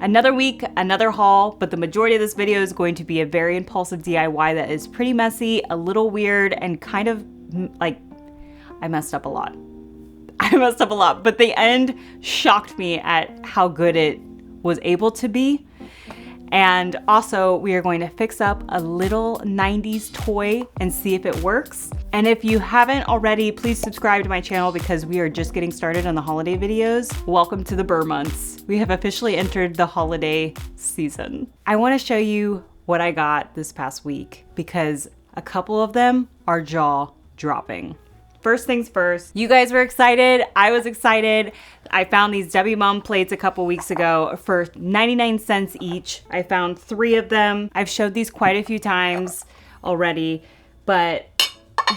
Another week, another haul, but the majority of this video is going to be a very impulsive DIY that is pretty messy, a little weird, and kind of like, I messed up a lot. But the end shocked me at how good it was able to be. And also, we are going to fix up a little 90s toy and see if it works. And if you haven't already, please subscribe to my channel because we are just getting started on the holiday videos. Welcome to the Burr months. We have officially entered the holiday season. I want to show you what I got this past week because a couple of them are jaw-dropping. First things first, you guys were excited. I was excited. I found these Debbie Mum plates a couple weeks ago for 99 cents each. I found 3 of them. I've showed these quite a few times already, but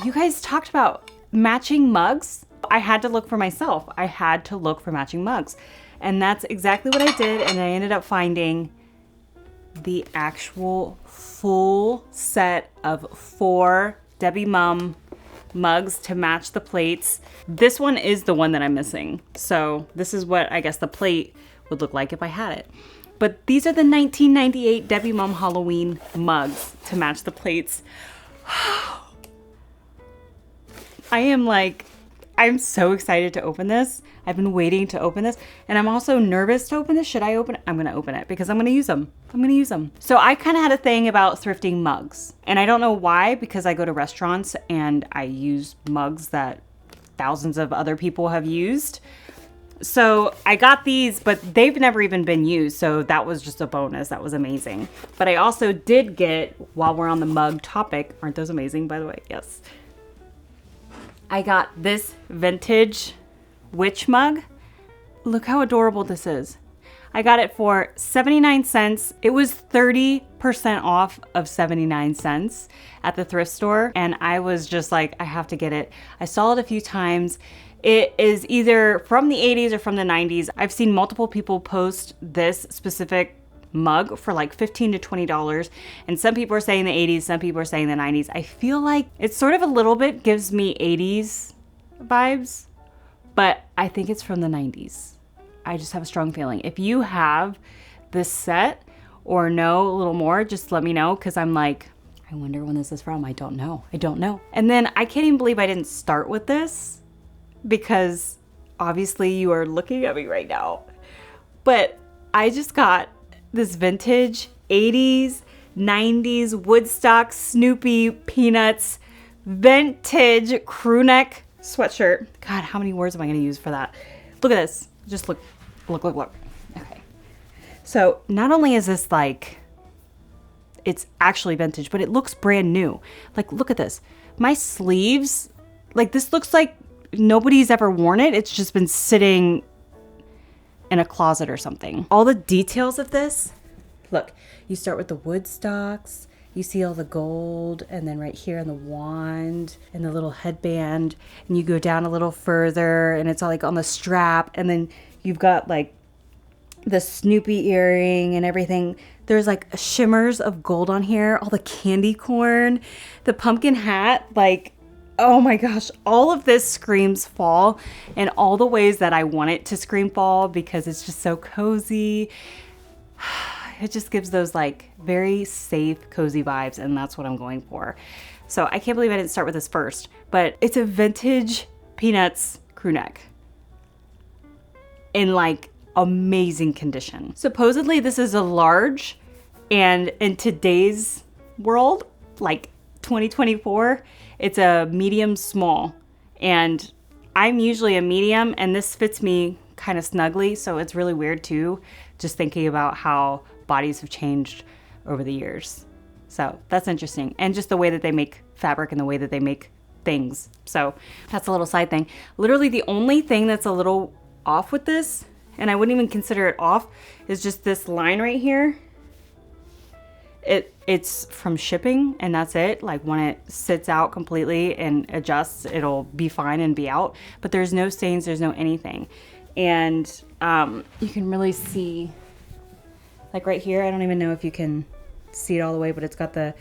you guys talked about matching mugs. I had to look for myself. I had to look for matching mugs. And that's exactly what I did. And I ended up finding the actual full set of 4 Debbie Mum mugs to match the plates. This one is the one that I'm missing. So this is what I guess the plate would look like if I had it. But these are the 1998 Debbie Mum Halloween mugs to match the plates. I'm so excited to open this. I've been waiting to open this, and I'm also nervous to open this. Should I open it? I'm gonna open it because I'm gonna use them. So I kind of had a thing about thrifting mugs, and I don't know why, because I go to restaurants and I use mugs that thousands of other people have used. So I got these, but they've never even been used, so that was just a bonus. That was amazing. But I also did get, while we're on the mug topic, aren't those amazing, by the way? Yes. I got this vintage witch mug. Look how adorable this is. I got it for 79 cents. It was 30% off of 79 cents at the thrift store. And I was just like, I have to get it. I saw it a few times. It is either from the 80s or from the 90s. I've seen multiple people post this specific mug for like $15 to $20, and some people are saying the 80s, some people are saying the 90s. I feel like it's sort of a little bit gives me 80s vibes, but I think it's from the 90s. I just have a strong feeling. If you have this set or know a little more, just let me know, because I'm like, I wonder when this is from. I don't know. And then I can't even believe I didn't start with this, because obviously you are looking at me right now, but I just got this vintage 80s, 90s Woodstock Snoopy Peanuts vintage crew neck sweatshirt. God, how many words am I going to use for that? Look at this. Just look. Okay. So not only is this like, it's actually vintage, but it looks brand new. Like, look at this. My sleeves, like, this looks like nobody's ever worn it. It's just been sitting in a closet or something. All the details of this, look, you start with the Woodstocks, you see all the gold, and then right here on the wand and the little headband, and you go down a little further and it's all like on the strap, and then you've got like the Snoopy earring and everything. There's like shimmers of gold on here, all the candy corn, the pumpkin hat, like, oh my gosh, all of this screams fall in all the ways that I want it to scream fall, because it's just so cozy. It just gives those like very safe, cozy vibes, and that's what I'm going for. So I can't believe I didn't start with this first, but it's a vintage Peanuts crew neck in like amazing condition. Supposedly this is a large, and in today's world, like 2024, it's a medium small, and I'm usually a medium, and this fits me kind of snugly, so it's really weird too, just thinking about how bodies have changed over the years. So that's interesting, and just the way that they make fabric and the way that they make things. So that's a little side thing. Literally the only thing that's a little off with this, and I wouldn't even consider it off, is just this line right here. It's from shipping, and that's it. Like, when it sits out completely and adjusts, it'll be fine and be out, but there's no stains, there's no anything. And you can really see, like right here, I don't even know if you can see it all the way, but it's got the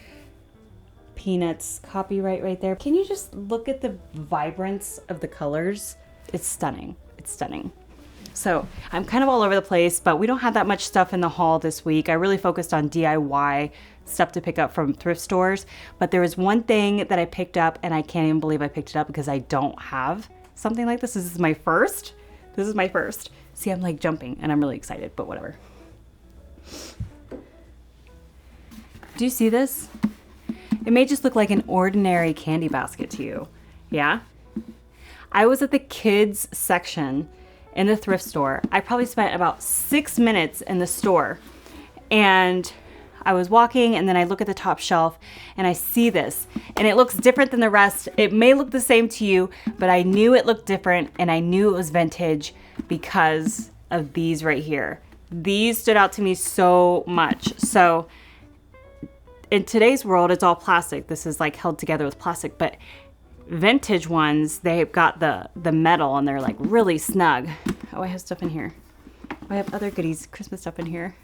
Peanuts copyright right there. Can you just look at the vibrance of the colors? It's stunning. So I'm kind of all over the place, but we don't have that much stuff in the haul this week. I really focused on DIY stuff to pick up from thrift stores. But there was one thing that I picked up, and I can't even believe I picked it up because I don't have something like this. This is my first. This is my first. See, I'm like jumping and I'm really excited, but whatever. Do you see this? It may just look like an ordinary candy basket to you. Yeah? I was at the kids section in the thrift store. I probably spent about 6 minutes in the store, and I was walking, and then I look at the top shelf and I see this, and it looks different than the rest. It may look the same to you, but I knew it looked different, and I knew it was vintage because of these right here. These stood out to me so much. So in today's world, it's all plastic. This is like held together with plastic, but vintage ones, they've got the metal and they're like really snug. Oh, I have stuff in here. I have other goodies, Christmas stuff in here.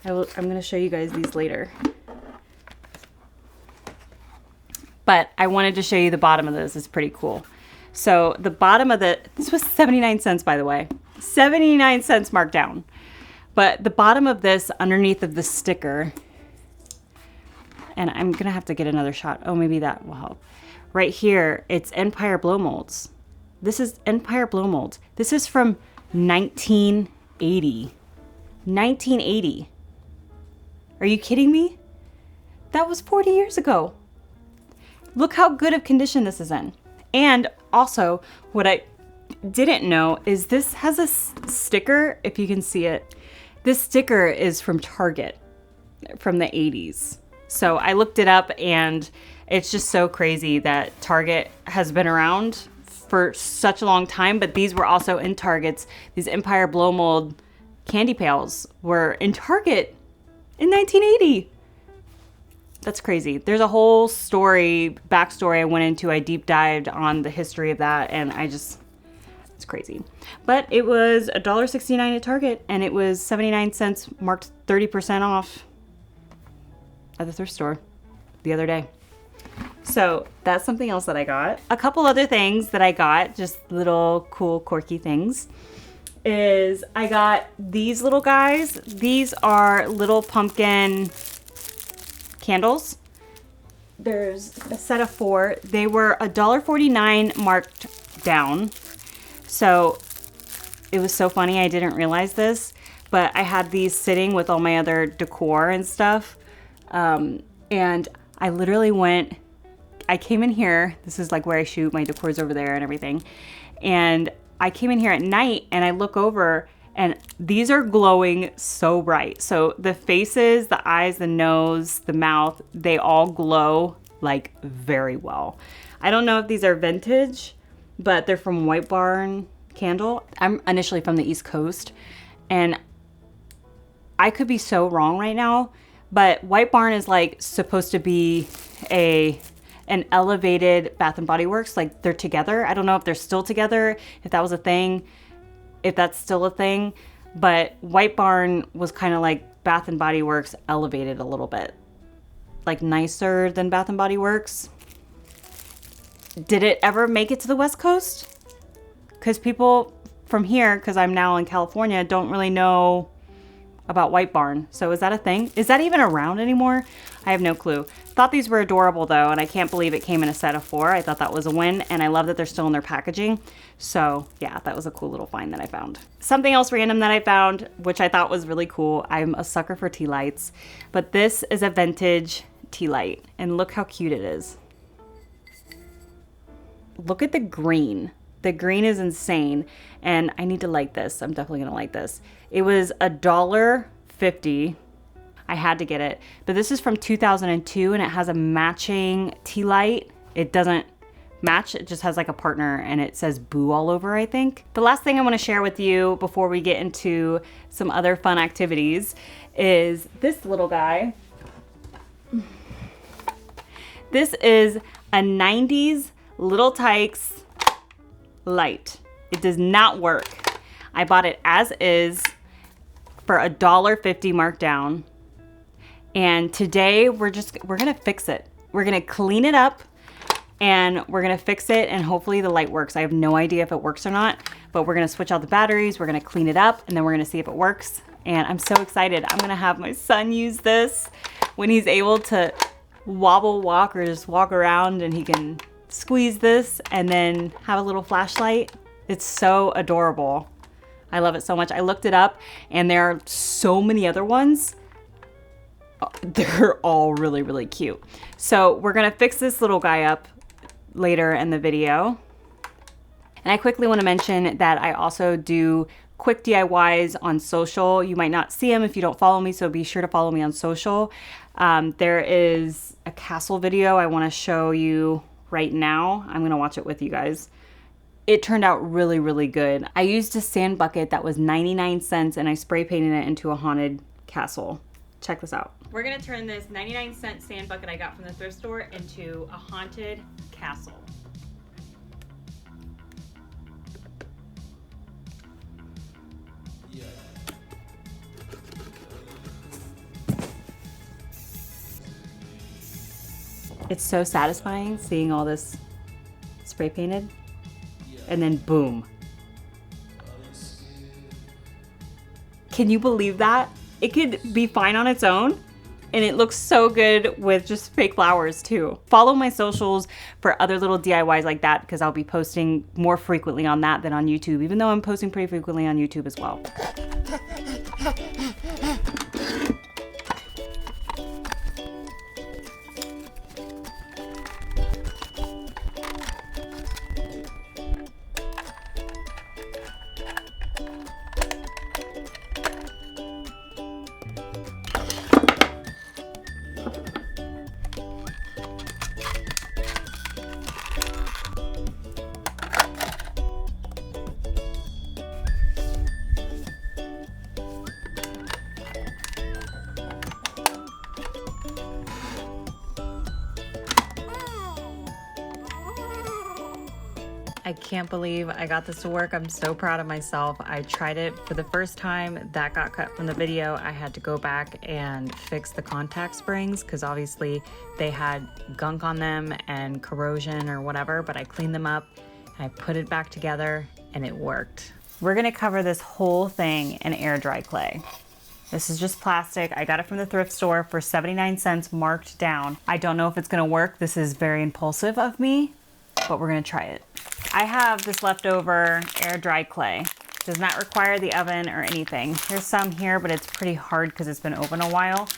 I'm going to show you guys these later. But I wanted to show you the bottom of this. It's pretty cool. So the bottom of this was 79 cents, by the way. 79 cents marked down. But the bottom of this, underneath of the sticker, and I'm going to have to get another shot. Oh, maybe that will help. Right here, it's Empire blow molds. This is Empire blow molds. This is from 1980. 1980. Are you kidding me? That was 40 years ago. Look how good of condition this is in. And also, what I didn't know is this has a sticker, if you can see it. This sticker is from Target from the 80s. So I looked it up, and it's just so crazy that Target has been around for such a long time, but these were also in Targets. These Empire blow mold candy pails were in Target in 1980. That's crazy. There's a whole backstory I went into. I deep dived on the history of that, and it's crazy. But it was $1.69 at Target, and it was 79 cents, marked 30% off at the thrift store the other day. So that's something else that I got. A couple other things that I got, just little cool quirky things, is I got these little guys. These are little pumpkin candles. There's a set of 4. They were $1.49 marked down. So it was so funny, I didn't realize this, but I had these sitting with all my other decor and stuff. And I literally I came in here, this is like where I shoot, my decor's over there and everything. And I came in here at night and I look over and these are glowing so bright. So the faces, the eyes, the nose, the mouth, they all glow like very well. I don't know if these are vintage, but they're from White Barn Candle. I'm initially from the East Coast, and I could be so wrong right now, but White Barn is like supposed to be an elevated Bath and Body Works. Like they're together. I don't know if they're still together, if that was a thing, if that's still a thing, but White Barn was kind of like Bath and Body Works elevated a little bit, like nicer than Bath and Body Works. Did it ever make it to the West Coast? Because people from here, because I'm now in California, don't really know about White Barn. So is that a thing? Is that even around anymore? I have no clue. Thought these were adorable though, and I can't believe it came in a set of 4. I thought that was a win, and I love that they're still in their packaging. So yeah, that was a cool little find that I found. Something else random that I found, which I thought was really cool. I'm a sucker for tea lights, but this is a vintage tea light, and look how cute it is. Look at the green. The green is insane, and I need to like this. I'm definitely gonna like this. It was $1.50. I had to get it, but this is from 2002, and it has a matching tea light. It doesn't match, it just has like a partner, and it says boo all over, I think. The last thing I want to share with you before we get into some other fun activities is this little guy. This is a 90s Little Tikes light. It does not work. I bought it as is for $1.50 marked down. And today we're gonna fix it. We're gonna clean it up. and we're gonna fix it, and hopefully the light works. I have no idea if it works or not, but we're gonna switch out the batteries, we're gonna clean it up, and then we're gonna see if it works. And I'm so excited. I'm gonna have my son use this when he's able to wobble walk or just walk around, and he can squeeze this and then have a little flashlight. It's so adorable. I love it so much. I looked it up, and there are so many other ones. They're all really, really cute. So we're gonna fix this little guy up later in the video. And I quickly want to mention that I also do quick DIYs on social. You might not see them if you don't follow me, so be sure to follow me on social. There is a castle video I want to show you right now. I'm gonna watch it with you guys. It turned out really, really good. I used a sand bucket that was 99 cents, and I spray painted it into a haunted castle. Check this out. We're gonna turn this 99-cent sand bucket I got from the thrift store into a haunted castle. It's so satisfying seeing all this spray painted, and then boom. Can you believe that? It could be fine on its own, and it looks so good with just fake flowers too. Follow my socials for other little DIYs like that, because I'll be posting more frequently on that than on YouTube, even though I'm posting pretty frequently on YouTube as well. I can't believe I got this to work. I'm so proud of myself. I tried it for the first time. That got cut from the video. I had to go back and fix the contact springs because obviously they had gunk on them and corrosion or whatever, but I cleaned them up and I put it back together and it worked. We're gonna cover this whole thing in air dry clay. This is just plastic. I got it from the thrift store for 79 cents marked down. I don't know if it's gonna work. This is very impulsive of me, but we're gonna try it. I have this leftover air dry clay. Does not require the oven or anything. There's some here, but it's pretty hard because it's been open a while.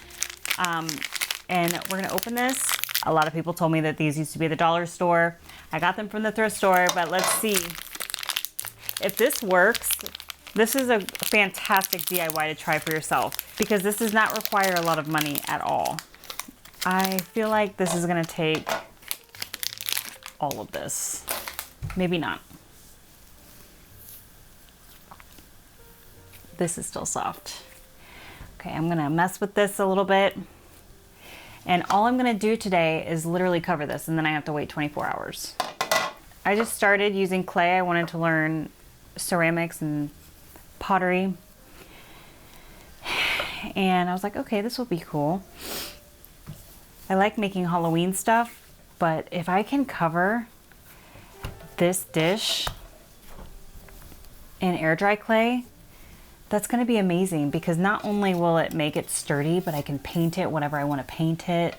And we're gonna open this. A lot of people told me that these used to be at the dollar store. I got them from the thrift store, but let's see if this works. This is a fantastic DIY to try for yourself because this does not require a lot of money at all. I feel like this is gonna take all of this. Maybe not. This is still soft. Okay, I'm gonna mess with this a little bit. And all I'm gonna do today is literally cover this, and then I have to wait 24 hours. I just started using clay. I wanted to learn ceramics and pottery. And I was like, okay, this will be cool. I like making Halloween stuff, but if I can cover this dish in air dry clay, that's going to be amazing because not only will it make it sturdy, but I can paint it whatever I want to paint it.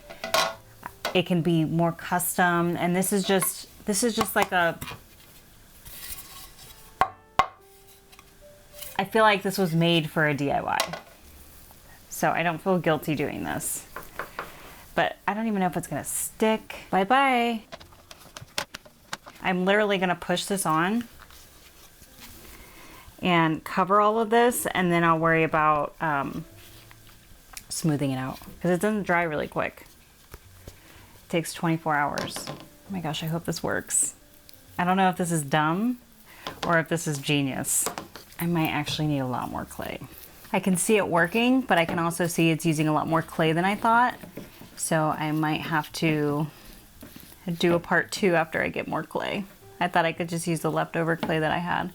It can be more custom, and this is just like a, I feel like this was made for a DIY. So I don't feel guilty doing this. But I don't even know if it's going to stick. Bye-bye. I'm literally gonna push this on and cover all of this, and then I'll worry about smoothing it out because it doesn't dry really quick. It takes 24 hours. Oh my gosh, I hope this works. I don't know if this is dumb or if this is genius. I might actually need a lot more clay. I can see it working, but I can also see it's using a lot more clay than I thought. So I might have to do a part 2 after I get more clay. I thought I could just use the leftover clay that I had.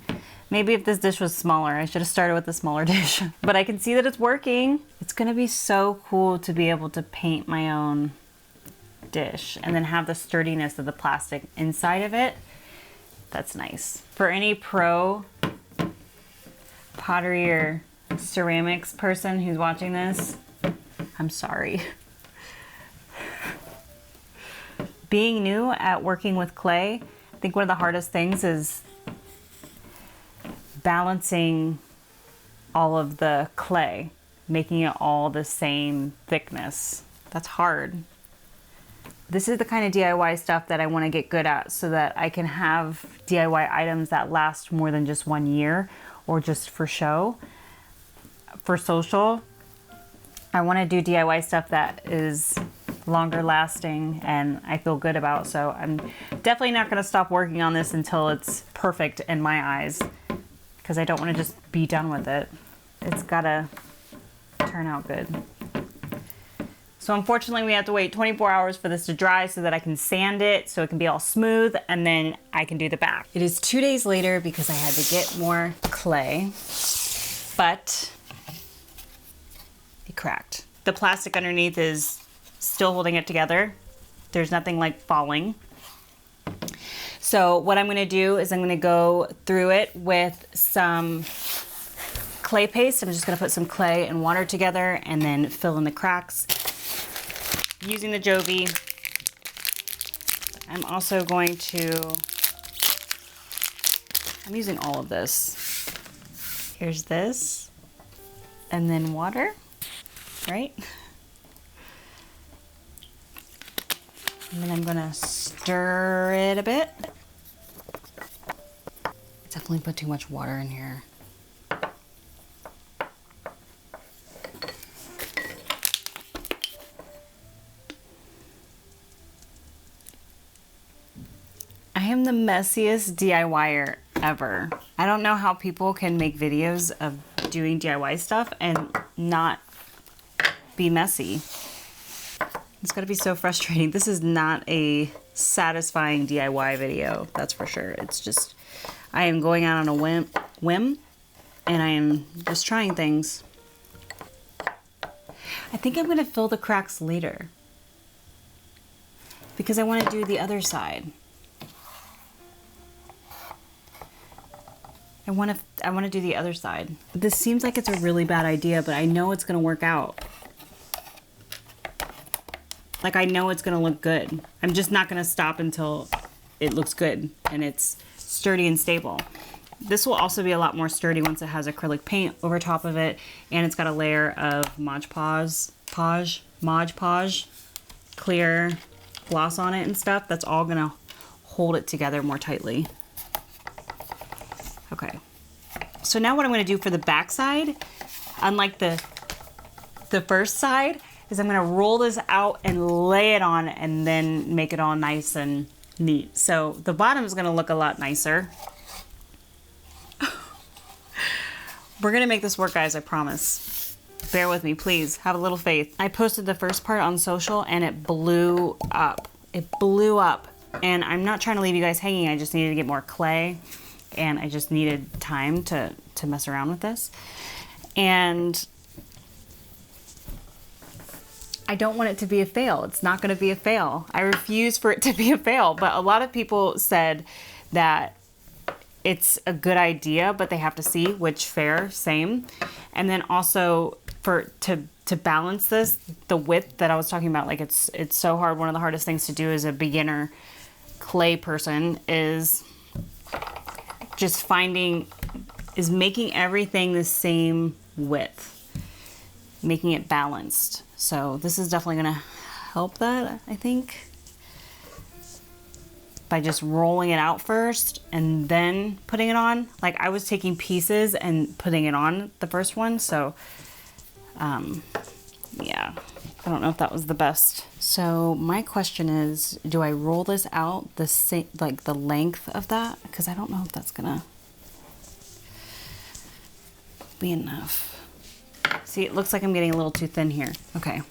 Maybe if this dish was smaller, I should have started with the smaller dish. But I can see that it's working. It's gonna be so cool to be able to paint my own dish and then have the sturdiness of the plastic inside of it. That's nice. For any pro pottery or ceramics person who's watching this, I'm sorry. Being new at working with clay, I think one of the hardest things is balancing all of the clay, making it all the same thickness. That's hard. This is the kind of DIY stuff that I want to get good at so that I can have DIY items that last more than just 1 year or just for show. For social, I want to do DIY stuff that is longer lasting and I feel good about. So I'm definitely not going to stop working on this until it's perfect in my eyes, because I don't want to just be done with it. It's got to turn out good. So unfortunately we have to wait 24 hours for this to dry so that I can sand it so it can be all smooth, and then I can do the back. It is 2 days later because I had to get more clay, but it cracked. The plastic underneath is still holding it together. There's nothing like falling. So what I'm gonna do is I'm gonna go through it with some clay paste. I'm just gonna put some clay and water together and then fill in the cracks using the Jovi. I'm also going to, I'm using all of this. Here's this, and then water, right? And then I'm gonna stir it a bit. Definitely put too much water in here. I am the messiest DIYer ever. I don't know how people can make videos of doing DIY stuff and not be messy. It's gotta be so frustrating. This is not a satisfying DIY video, that's for sure. It's just, I am going out on a whim, and I am just trying things. I think I'm gonna fill the cracks later because I wanna do the other side. I wanna do the other side. This seems like it's a really bad idea, but I know it's gonna work out. Like, I know it's gonna look good. I'm just not gonna stop until it looks good and it's sturdy and stable. This will also be a lot more sturdy once it has acrylic paint over top of it, and it's got a layer of Mod Podge clear gloss on it and stuff. That's all gonna hold it together more tightly. Okay, so now what I'm gonna do for the back side, unlike the first side, is I'm gonna roll this out and lay it on and then make it all nice and neat. So the bottom is gonna look a lot nicer. We're gonna make this work, guys, I promise. Bear with me, please, have a little faith. I posted the first part on social and it blew up. It blew up. And I'm not trying to leave you guys hanging, I just needed to get more clay and I just needed time to mess around with this. And I don't want it to be a fail. It's not gonna be a fail. I refuse for it to be a fail, but a lot of people said that it's a good idea, but they have to see, which fair, same. And then also to balance this, the width that I was talking about, like it's so hard. One of the hardest things to do as a beginner clay person is just making everything the same width, making it balanced. So this is definitely gonna help that, I think, by just rolling it out first and then putting it on. Like, I was taking pieces and putting it on the first one, so yeah, I don't know if that was the best. So my question is, do I roll this out the same, like the length of that? Because I don't know if that's gonna be enough. See, it looks like I'm getting a little too thin here. Okay,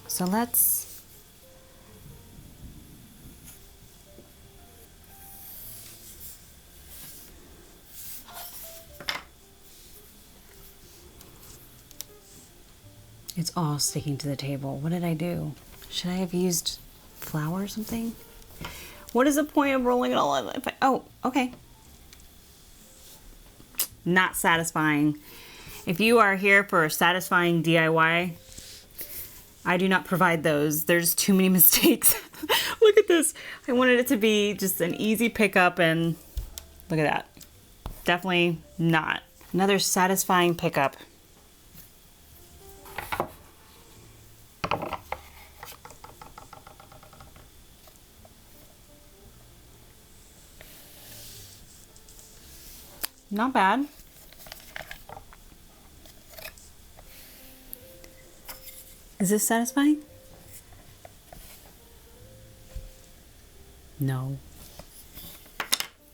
so let's, it's all sticking to the table. What did I do? Should I have used flour or something. What is the point of rolling it all in? Oh, okay. Not satisfying. If you are here for a satisfying DIY, I do not provide those. There's too many mistakes. Look at this. I wanted it to be just an easy pickup, and look at that. Definitely not. Another satisfying pickup. Not bad. Is this satisfying? No.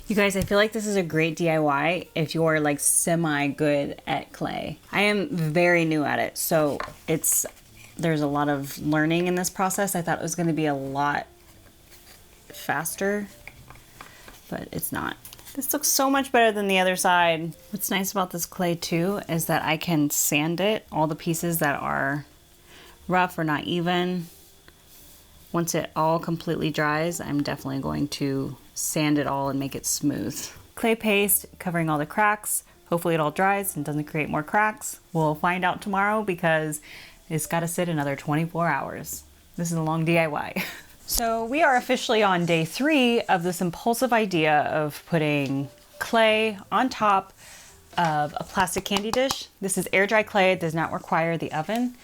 You guys, I feel like this is a great DIY if you're like semi good at clay. I am very new at it, so there's a lot of learning in this process. I thought it was going to be a lot faster, but it's not. This looks so much better than the other side. What's nice about this clay too is that I can sand it, all the pieces that are rough or not even. Once it all completely dries, I'm definitely going to sand it all and make it smooth. Clay paste covering all the cracks. Hopefully it all dries and doesn't create more cracks. We'll find out tomorrow because it's got to sit another 24 hours. This is a long DIY. So we are officially on day 3 of this impulsive idea of putting clay on top of a plastic candy dish. This is air dry clay. It does not require the oven.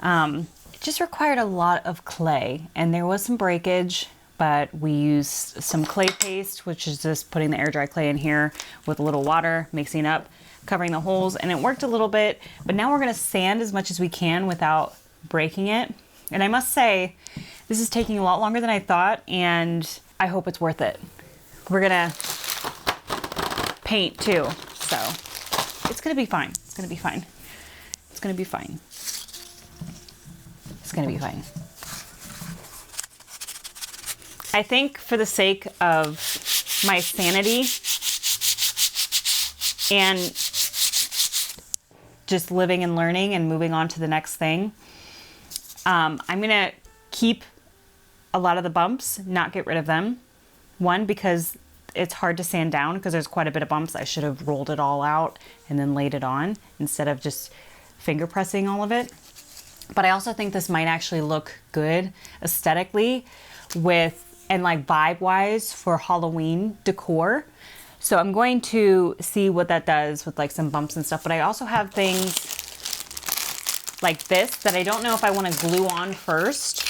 It just required a lot of clay, and there was some breakage, but we used some clay paste, which is just putting the air dry clay in here with a little water, mixing up, covering the holes, and it worked a little bit. But now we're gonna sand as much as we can without breaking it. And I must say, this is taking a lot longer than I thought, and I hope it's worth it. We're gonna paint too, so it's gonna be fine. It's gonna be fine. It's gonna be fine. It's gonna be fine. I think for the sake of my sanity and just living and learning and moving on to the next thing, I'm gonna keep a lot of the bumps, not get rid of them. One, because it's hard to sand down because there's quite a bit of bumps. I should have rolled it all out and then laid it on instead of just finger pressing all of it. But I also think this might actually look good aesthetically and like vibe wise for Halloween decor. So I'm going to see what that does with like some bumps and stuff. But I also have things like this that I don't know if I want to glue on first.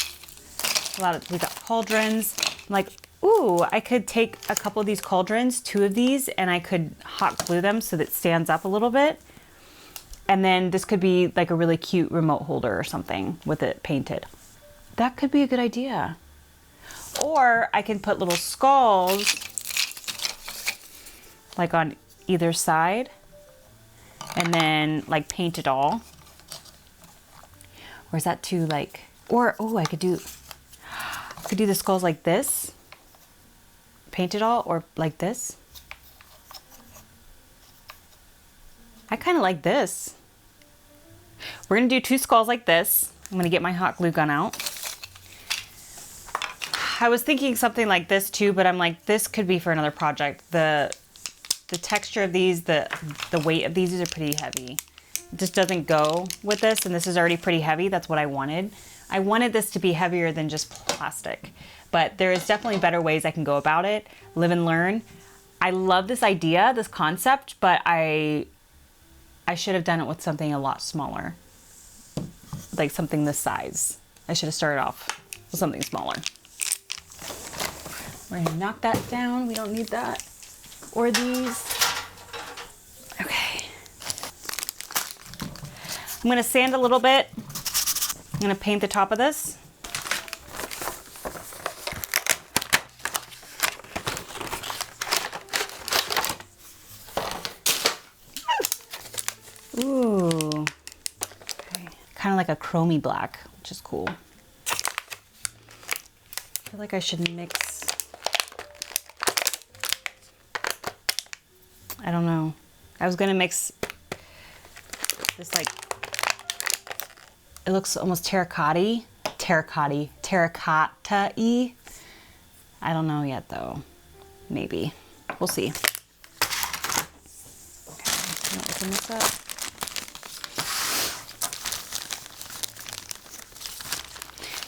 We got cauldrons. I'm like, ooh, I could take a couple of these cauldrons, 2 of these, and I could hot glue them so that it stands up a little bit. And then this could be like a really cute remote holder or something with it painted. That could be a good idea. Or I can put little skulls like on either side and then like paint it all. Or is that too like, or, oh, I could do the skulls like this, paint it all, or like this. I kind of like this. We're gonna do 2 skulls like this. I'm gonna get my hot glue gun out. I was thinking something like this too, but I'm like, this could be for another project. The texture of these, the weight of these are pretty heavy. It just doesn't go with this, and this is already pretty heavy. That's what I wanted. I wanted this to be heavier than just plastic, but there is definitely better ways I can go about it. Live and learn. I love this idea, this concept, but I should have done it with something a lot smaller, like something this size. I should have started off with something smaller. We're gonna knock that down. We don't need that. Or these. Okay. I'm gonna sand a little bit. I'm gonna paint the top of this. Ooh. Okay. Kind of like a chromey black, which is cool. I feel like I should mix. I don't know. I was gonna mix this like, it looks almost terracotta-y. terracotta-y. I don't know yet though. Maybe. We'll see. Okay, I'm gonna open this up.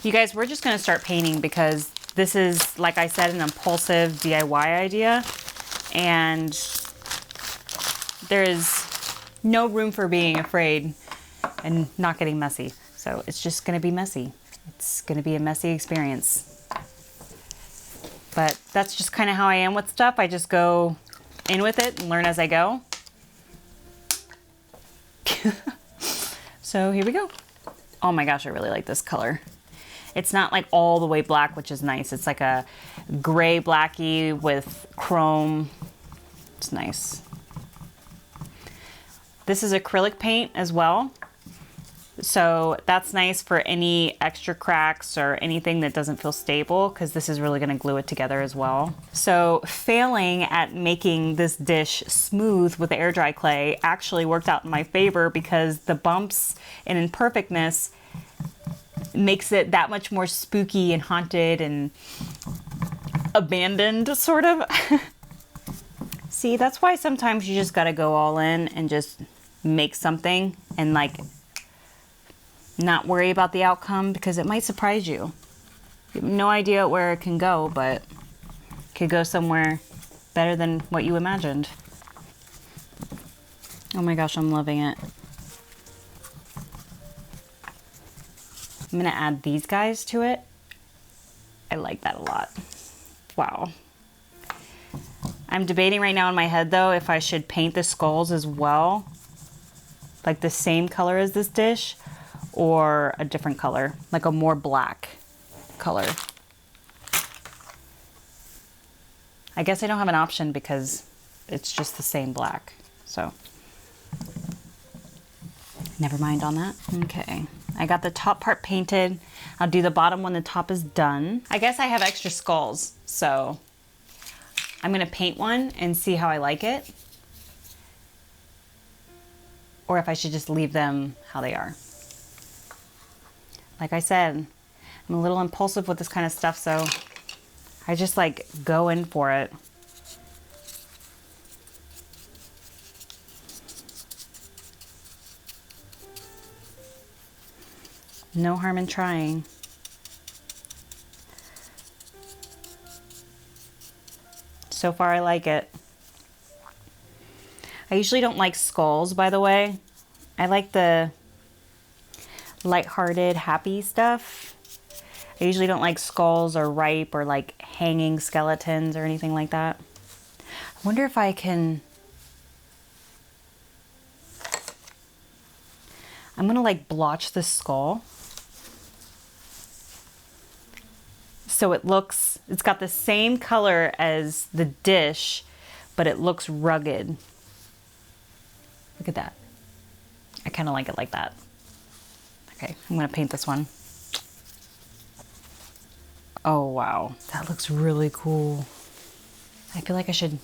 You guys, we're just gonna start painting because this is, like I said, an impulsive DIY idea, and there is no room for being afraid and not getting messy. So it's just gonna be messy. It's gonna be a messy experience. But that's just kind of how I am with stuff. I just go in with it and learn as I go. So here we go. Oh my gosh, I really like this color. It's not like all the way black, which is nice. It's like a gray blacky with chrome. It's nice. This is acrylic paint as well. So that's nice for any extra cracks or anything that doesn't feel stable, because this is really gonna glue it together as well. So failing at making this dish smooth with the air dry clay actually worked out in my favor, because the bumps and imperfectness makes it that much more spooky and haunted and abandoned, sort of. See, that's why sometimes you just gotta go all in and just make something and like not worry about the outcome, because it might surprise you. You have no idea where it can go, but it could go somewhere better than what you imagined. Oh my gosh, I'm loving it. I'm gonna add these guys to it. I like that a lot. Wow. I'm debating right now in my head though if I should paint the skulls as well, like the same color as this dish, or a different color, like a more black color. I guess I don't have an option because it's just the same black, so never mind on that. Okay. I got the top part painted. I'll do the bottom when the top is done. I guess I have extra skulls, so I'm gonna paint one and see how I like it, or if I should just leave them how they are. Like I said, I'm a little impulsive with this kind of stuff, so I just like go in for it. No harm in trying. So far, I like it. I usually don't like skulls, by the way. I like the lighthearted, happy stuff. I usually don't like skulls or ripe or like hanging skeletons or anything like that. I wonder if I can... I'm gonna like blotch the skull. So it looks, it's got the same color as the dish, but it looks rugged. Look at that. I kind of like it like that. Okay, I'm gonna paint this one. Oh wow, that looks really cool. I feel like I should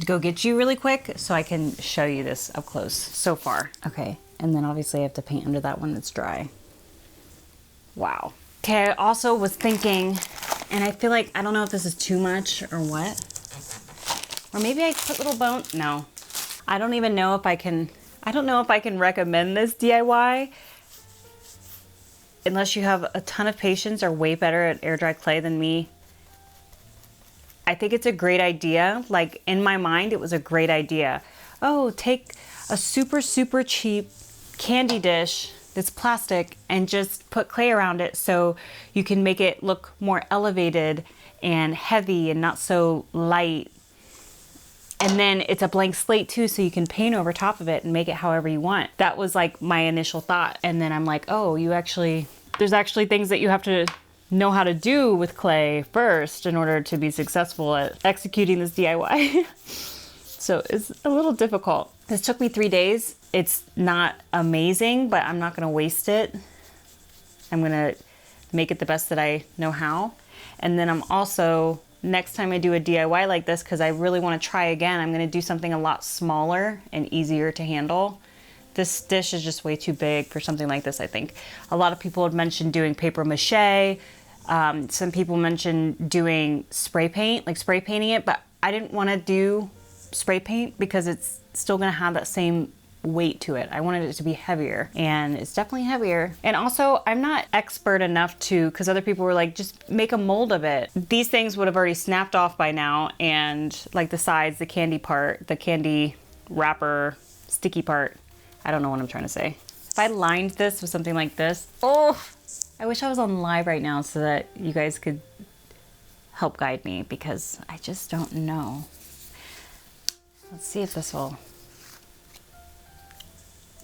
go get you really quick so I can show you this up close so far. Okay, and then obviously I have to paint under that one that's dry. Wow. Okay, I also was thinking, and I feel like, I don't know if this is too much or what. Or maybe I put little bone, no. I don't even know if I can, I don't know if I can recommend this DIY unless you have a ton of patience or way better at air dry clay than me. I think it's a great idea. Like in my mind, it was a great idea. Oh, take a super, super cheap candy dish that's plastic and just put clay around it so you can make it look more elevated and heavy and not so light. And then it's a blank slate too, so you can paint over top of it and make it however you want. That was like my initial thought. And then I'm like, oh, there's actually things that you have to know how to do with clay first in order to be successful at executing this DIY. So it's a little difficult. This took me 3 days. It's not amazing, but I'm not gonna waste it. I'm gonna make it the best that I know how. And then I'm also, next time I do a DIY like this, because I really want to try again, I'm gonna do something a lot smaller and easier to handle This dish is just way too big for something like this, I think. A lot of people had mentioned doing paper mache. Some people mentioned doing spray paint, like spray painting it, but I didn't want to do spray paint because it's still going to have that same weight to it. I wanted it to be heavier, and it's definitely heavier. And also, I'm not expert enough to, because other people were like, just make a mold of it. These things would have already snapped off by now, and like the sides, the candy part, the candy wrapper, sticky part. I don't know what I'm trying to say. If I lined this with something like this, oh, I wish I was on live right now so that you guys could help guide me, because I just don't know. Let's see if this will.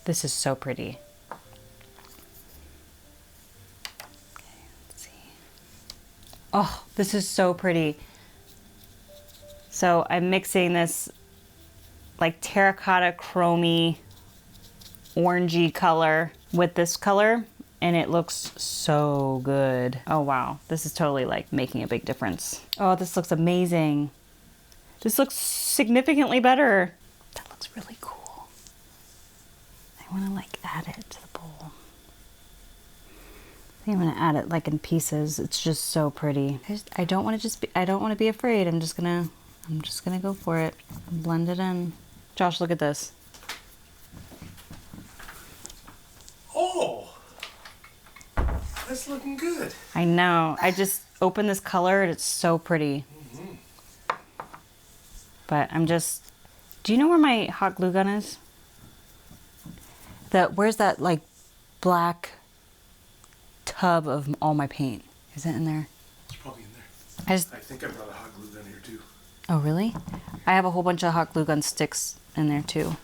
This is so pretty. Okay, let's see. Oh, this is so pretty. So I'm mixing this like terracotta chromy orangey color with this color, and it looks so good. Oh wow, this is totally like making a big difference. Oh, this looks amazing. This looks significantly better. That looks really cool. I want to like add it to the bowl. I think I'm gonna add it like in pieces. It's just so pretty. I don't want to be afraid. I'm just gonna go for it. Blend it in. Josh, look at this. Oh, that's looking good. I know. I just opened this color and it's so pretty. But I'm just. Do you know where my hot glue gun is? Where's that like black tub of all my paint? Is it in there? It's probably in there. I think I brought a hot glue gun here too. Oh really? I have a whole bunch of hot glue gun sticks in there too.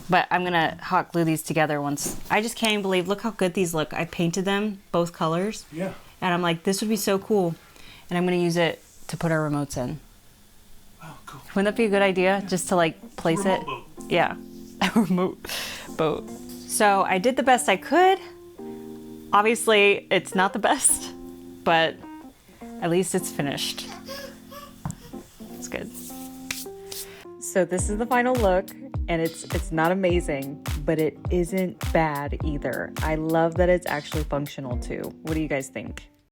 But I'm gonna hot glue these together once. I just can't even believe, look how good these look. I painted them both colors. Yeah. And I'm like, this would be so cool. And I'm gonna use it to put our remotes in. Wow, cool. Wouldn't that be a good idea? Yeah. Just to like place it? Boat. Yeah. A remote boat. So I did the best I could. Obviously, it's not the best, but at least it's finished. It's good. So this is the final look, and it's not amazing, but it isn't bad either. I love that it's actually functional too. What do you guys think?